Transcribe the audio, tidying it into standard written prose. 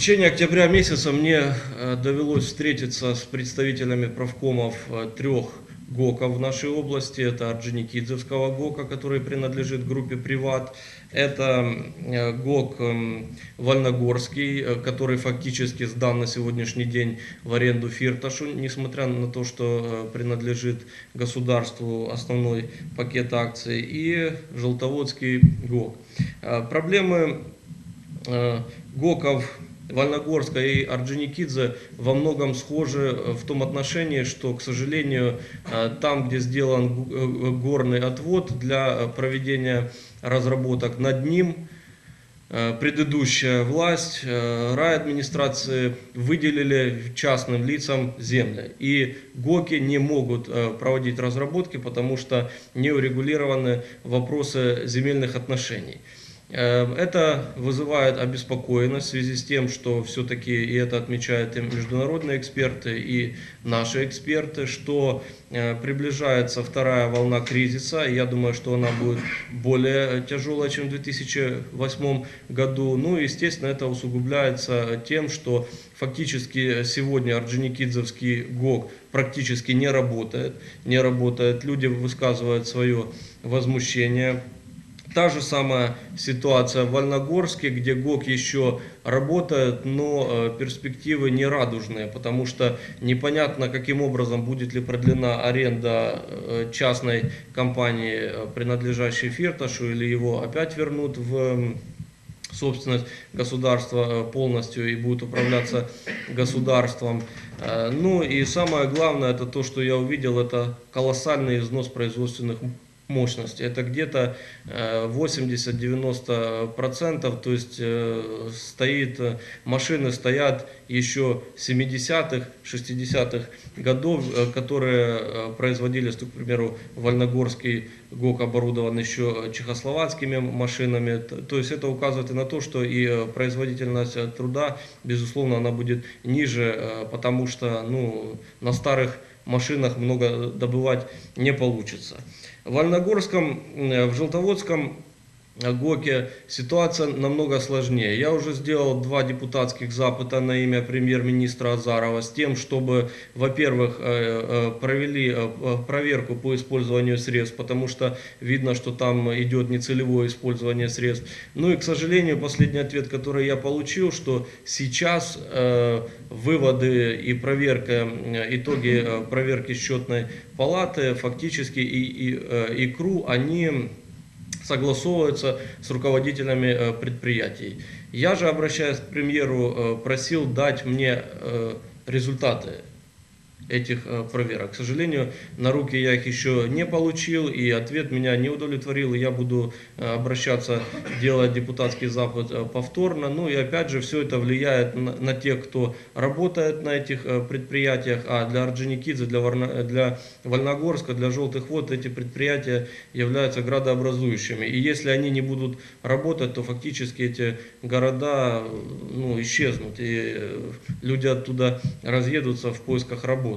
течение октября месяца мне довелось встретиться с представителями правкомов трех ГОКов в нашей области. Это Орджоникидзевского ГОКа, который принадлежит группе «Приват». Это ГОК Вольногорский, который фактически сдан на сегодняшний день в аренду Фирташу, несмотря на то, что принадлежит государству основной пакет акций, и Желтоводский ГОК. Проблемы ГОКов Вольногорска и Орджоникидзе во многом схожи в том отношении, что, к сожалению, там, где сделан горный отвод для проведения разработок, над ним предыдущая власть, райадминистрации выделили частным лицам земли. И ГОКи не могут проводить разработки, потому что не урегулированы вопросы земельных отношений. Это вызывает обеспокоенность в связи с тем, что все-таки, и это отмечают и международные эксперты, и наши эксперты, что приближается вторая волна кризиса. Я думаю, что она будет более тяжелая, чем в 2008 году. Ну и, естественно, это усугубляется тем, что фактически сегодня Орджоникидзевский ГОК практически не работает. Люди высказывают свое возмущение. Та же самая ситуация в Вольногорске, где ГОК еще работает, но перспективы не радужные, потому что непонятно, каким образом будет ли продлена аренда частной компании, принадлежащей Фирташу, или его опять вернут в собственность государства полностью и будет управляться государством. Ну и самое главное, это то, что я увидел, это колоссальный износ производственных мощности. Это где-то 80-90%, то есть машины стоят еще 70-х, 60-х годов, которые производились, к примеру, Вольногорский ГОК оборудован еще чехословацкими машинами. То есть это указывает и на то, что и производительность труда, безусловно, она будет ниже, потому что на старых машинах много добывать не получится. В Вольногорском, в Желтоводском ГОКе ситуация намного сложнее. Я уже сделал 2 депутатских запыта на имя премьер-министра Азарова с тем, чтобы, во-первых, провели проверку по использованию средств, потому что видно, что там идет нецелевое использование средств. Ну и, к сожалению, последний ответ, который я получил, что сейчас выводы и проверка, итоги проверки счетной палаты, фактически и КРУ, они согласовываются с руководителями предприятий. Я же, обращаясь к премьеру, просил дать мне результаты этих проверок. К сожалению, на руки я их еще не получил, и ответ меня не удовлетворил. Я буду обращаться, делать депутатский запад повторно. Ну и опять же, все это влияет на тех, кто работает на этих предприятиях. А для Орджоникидзе, для Вольногорска, для Желтых Вод эти предприятия являются градообразующими. И если они не будут работать, то фактически эти города исчезнут, и люди оттуда разъедутся в поисках работы.